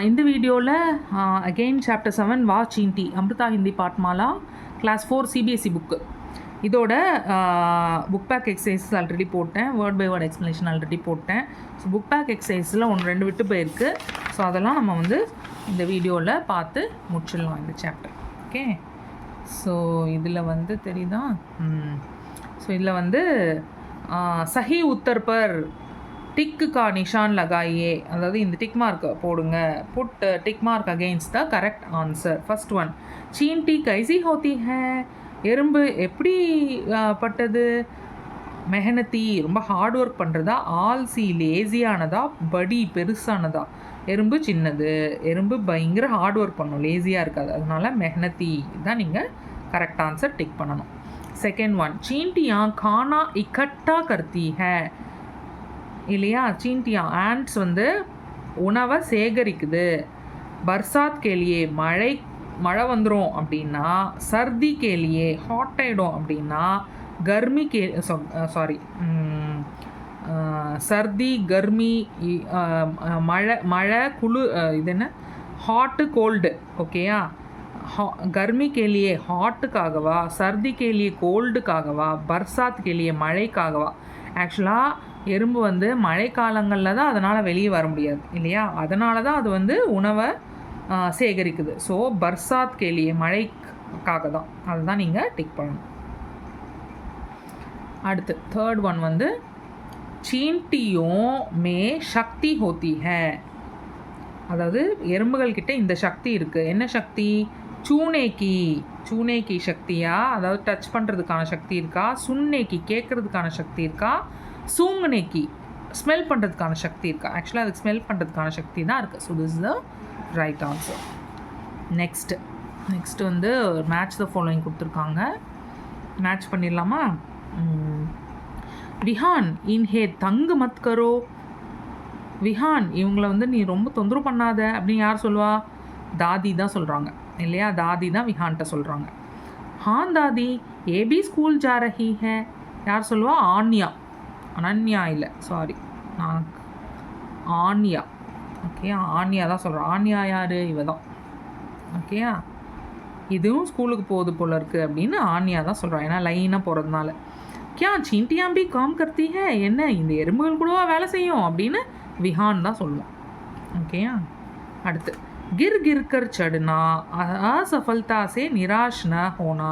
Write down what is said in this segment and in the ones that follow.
இந்த வீடியோவில் again chapter 7 வா சீன்டி Amrita Hindi Pathmala class 4 CBSE book இதோட புக் பேக் எக்ஸசைஸஸ் ஆல்ரெடி போட்டேன், word by word explanation already போட்டேன். ஸோ புக் பேக் எக்ஸசைஸில் 1-2 விட்டு போயிருக்கு. ஸோ அதெல்லாம் நம்ம வந்து இந்த வீடியோவில் பார்த்து முடிச்சிடலாம் இந்த சாப்டர். ஓகே, ஸோ இதில் வந்து தெரியுதா, ஸோ இதில் வந்து சஹி உத்தர் பர் டிக்கு கா நிஷான் லகாயே, அதாவது இந்த டிக் மார்க் போடுங்க, put tick mark against the correct answer. First one, சீன்டி கைசி ஹோத்தி ஹே, எறும்பு எப்படி பட்டது, மெஹனத்தி ரொம்ப ஹார்ட் ஒர்க் பண்ணுறதா, ஆல்சி லேசியானதா, படி பெருசானதா. எறும்பு சின்னது, எறும்பு பயங்கர ஹார்ட் ஒர்க் பண்ணும், லேசியாக இருக்காது, அதனால மெஹனத்தி தான் நீங்கள் கரெக்ட் ஆன்சர் டிக் பண்ணணும். செகண்ட் ஒன், சீன்டியா கானா இக்கட்டா கர்த்தி ஹே, இல்லையா, சீன்டியா ஆண்ட்ஸ் வந்து உணவை சேகரிக்குது. பர்சாத் கேலியே மழை வந்துடும் அப்படின்னா, சர்தி கேலியே ஹாட் ஆகிடும் அப்படின்னா, கர்மி சர்தி கர்மி, மழை குளிர், இது என்ன ஹாட்டு கோல்டு. ஓகேயா, கர்மி கேலியே ஹாட்டுக்காகவா, சர்தி கேலியே கோல்டுக்காகவா, பர்சாத் கேலியே மழைக்காகவா. ஆக்சுவலாக எறும்பு வந்து மழை காலங்களில் தான் அதனால் வெளியே வர முடியாது இல்லையா, அதனால தான் அது வந்து உணவை சேகரிக்குது. ஸோ பர்சாத் கேலியே மழைக்காக தான், அதுதான் நீங்கள் டிக் பண்ணணும். அடுத்து தேர்ட் ஒன் வந்து சீன்டியும் மே சக்தி ஹோத்தி ஹே, அதாவது எறும்புகள் கிட்ட இந்த சக்தி இருக்குது. என்ன சக்தி, சூனேக்கி சக்தியா, அதாவது டச் பண்ணுறதுக்கான சக்தி இருக்கா, சுன்னேக்கி கேட்குறதுக்கான சக்தி இருக்கா, சூங்கனேக்கி ஸ்மெல் பண்ணுறதுக்கான சக்தி இருக்கா. ஆக்சுவலாக அதுக்கு ஸ்மெல் பண்ணுறதுக்கான சக்தி தான் இருக்குது. So this is the right answer. Next வந்து மேட்ச் த ஃபாலோயிங் கொடுத்துருக்காங்க, மேட்ச் பண்ணிடலாமா. விஹான் இன்ஹே தங்கு மத் கரோ, விஹான் இவங்கள வந்து நீ ரொம்ப தொந்தரவு பண்ணாத அப்படின்னு யார் சொல்லுவா, தாதி தான் சொல்கிறாங்க இல்லையா, தாதி தான் விஹான்கிட்ட சொல்கிறாங்க. ஹான் தாதி ஏபி ஸ்கூல் ஜா ரஹி ஹே, யார் சொல்லுவா, ஆன்யா, அனன்யா இல்லை, சாரி, நான் ஆன்யா. ஓகே, ஆன்யா தான் சொல்கிறேன். ஆன்யா யார், இவ தான். ஓகேயா, இதுவும் ஸ்கூலுக்கு போகுது போல இருக்குது அப்படின்னு ஆன்யா தான் சொல்கிறான், ஏன்னா லைனாக போகிறதுனால. கியா சீன்டியாம் பி காம் கர்த்தி ஹே, என்ன இந்த எறும்புகள் கூடவா வேலை செய்யும் அப்படின்னு விஹான் தான் சொல்லுவான். ஓகேயா, அடுத்து கிர் சடுனா அசஃபல்தா சே நிராஷ் ந ஹோனா,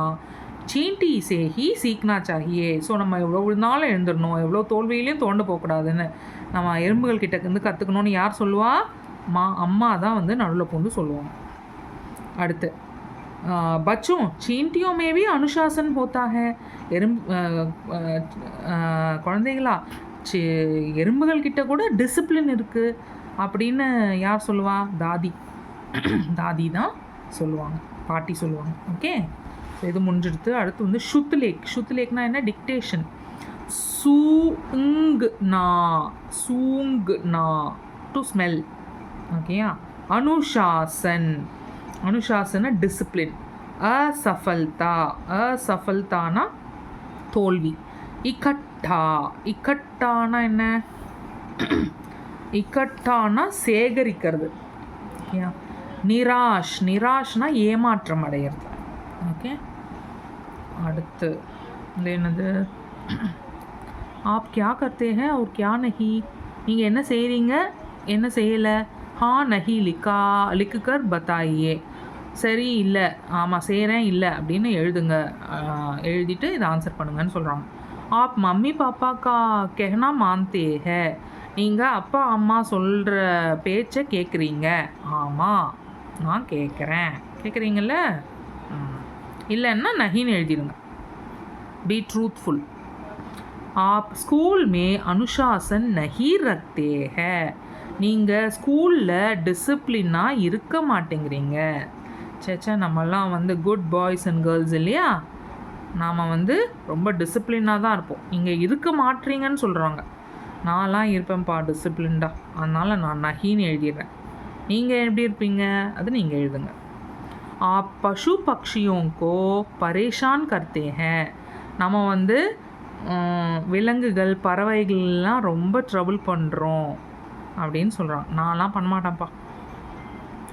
சீன்டி சே ஹி சீக்னா சாகியே. ஸோ நம்ம எவ்வளோ விழுந்தாலும் எழுந்துடணும், எவ்வளோ தோல்வியிலையும் தோண்டு போகக்கூடாதுன்னு நம்ம எறும்புகள் கிட்ட இருந்து கற்றுக்கணும்னு யார் சொல்லுவா, அம்மா தான் வந்து நடுவில் பூந்து சொல்லுவாங்க. அடுத்து பச்சும் சீன்டியோ மேபி அனுசாசன் போத்தாக, குழந்தைகளா எறும்புகள் கிட்ட கூட டிசிப்ளின் இருக்குது அப்படின்னு யார் சொல்லுவா, தாதி தான் சொல்லுவாங்க, பாட்டி சொல்லுவாங்க. ஓகே, ஸோ இது முடிஞ்சிடுது. அடுத்து வந்து ஷுத்லேக்னா என்ன, டிக்டேஷன். சூங்னா to smell. ஓகேயா, அனுஷாசன டிசிப்ளின். அசஃபல்தானா தோல்வி. இக்கட்டானா என்ன, இக்கட்டானா சேகரிக்கிறது. ஓகேயா, நிராஷ்னா ஏமாற்றம் அடையிறது. ஓகே, அடுத்து என்னது, ஆப் கியா கர்த்தே ஹே और क्या नहीं, நீங்கள் என்ன செய்கிறீங்க என்ன செய்யலை. हाँ नहीं लिखकर बताइए, சரி இல்லை ஆமாம் செய்கிறேன் இல்லை அப்படின்னு எழுதிட்டு இதை ஆன்சர் பண்ணுங்கன்னு சொல்கிறாங்க. ஆப் மம்மி பாப்பா கா கெஹனா மான்தே ஹே, நீங்கள் அப்பா அம்மா சொல்கிற பேச்சை கேட்குறீங்க. ஆமாம் நான் கேட்குறீங்கள, இல்லைன்னா நஹின்னு எழுதிடுங்க. Be truthful. ஆப் ஸ்கூல் மே அனுஷாசன் நஹி ரக்தே ஹே, நீங்கள் ஸ்கூலில் டிசிப்ளினாக இருக்க மாட்டேங்கிறீங்க. சேச்சா, நம்மெல்லாம் வந்து குட் பாய்ஸ் அண்ட் கேர்ள்ஸ் இல்லையா, நாம் வந்து ரொம்ப டிசிப்ளினாக தான் இருப்போம், இங்கே இருக்க மாட்டீங்கன்னு சொல்கிறாங்க. நான்லாம் இருப்பேன்ப்பா டிசிப்ளின்டா, அதனால் நான் நஹின்னு எழுதிடுறேன். நீங்கள் எப்படி இருப்பீங்க அது நீங்கள் எழுதுங்க. आप पशु पक्षियों को परेशान करते हैं, நம்ம வந்து விலங்குகள் பறவைகள்லாம் ரொம்ப ட்ரபிள் பண்ணுறோம் அப்படின்னு சொல்கிறான். நான்லாம் பண்ண மாட்டேன்ப்பா,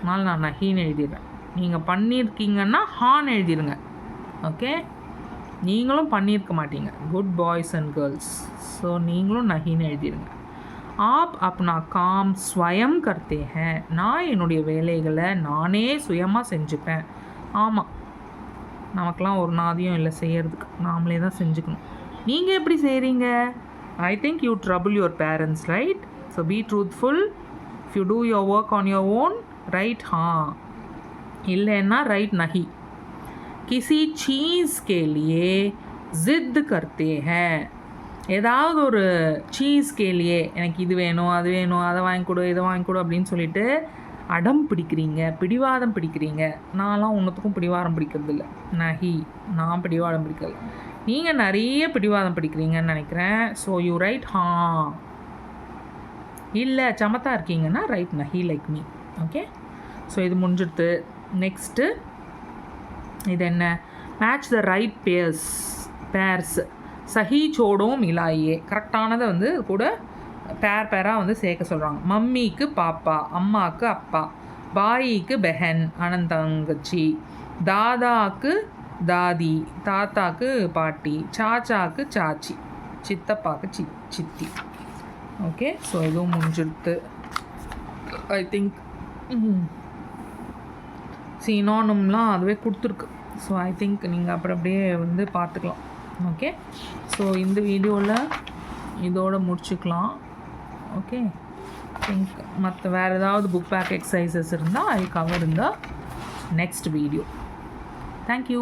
அதனால் நான் நஹின்னு எழுதிடுறேன். நீங்கள் பண்ணியிருக்கீங்கன்னா ஹான்னு எழுதிடுங்க. ஓகே, நீங்களும் பண்ணியிருக்க மாட்டீங்க, good boys and girls. So நீங்களும் நஹின்னு எழுதிடுங்க. ஆப் அப்னா காம் ஸ்வயம் கர்த்தே ஹேன். நான் என்னுடைய வேலைகளை நானே சுயமாக செஞ்சுப்பேன். ஆமாம், நமக்கெலாம் ஒரு நாதியம் இல்லை செய்கிறதுக்கு, நாமளே தான் செஞ்சுக்கணும். நீங்கள் எப்படி செய்கிறீங்க? I think you trouble your parents, right? So be truthful. If you two your work on your own, right हाँ, இல்லைன்னா ரைட் नहीं. किसी चीज़ के लिए ज़िद करते हैं. ஏதாவது ஒரு சீஸ்கேலியே எனக்கு இது வேணும் அது வேணும் அதை வாங்கி கொடு இதை வாங்கி கொடு அப்படின்னு சொல்லிட்டு அடம் பிடிக்கிறீங்க, பிடிவாதம் பிடிக்கிறீங்க. நான்லாம் ஒன்றுத்துக்கும் பிடிவாதம் பிடிக்கிறதில்ல. நஹி, நான் பிடிவாதம் பிடிக்கல. நீங்கள் நிறைய பிடிவாதம் பிடிக்கிறீங்கன்னு நினைக்கிறேன். ஸோ யூ ரைட் ஹா. இல்லை சமத்தா இருக்கீங்கன்னா ரைட் நஹி லைக் மீ. ஓகே, ஸோ இது முடிஞ்சிடுது. நெக்ஸ்ட்டு இது என்ன? Match the right pairs. சஹி சோடோ மிலாயே. கரெக்டானதை வந்து கூட பேராக வந்து சேர்க்க சொல்கிறாங்க. மம்மிக்கு பாப்பா, அம்மாவுக்கு அப்பா, பாயிக்கு பெஹன் அனந்தங்கச்சி, தாதாக்கு தாதி, தாத்தாக்கு பாட்டி, சாச்சாக்கு சாச்சி, சித்தப்பாக்கு சித்தி. ஓகே, ஸோ இதுவும் முடிஞ்சிடுது. ஐ திங்க் சீனோனும்லாம் அதுவே கொடுத்துருக்கு. ஸோ ஐ திங்க் நீங்கள் அப்புறம் அப்படியே வந்து பார்த்துக்கலாம். ஓகே, ஸோ இந்த வீடியோவில் இதோடு முடிச்சுக்கலாம். ஓகே, திங்க் மற்ற வேறு ஏதாவது புக் பேக் எக்ஸசைசஸ் இருந்தால் ஐ கவர் இந்த நெக்ஸ்ட் வீடியோ. தேங்க்யூ.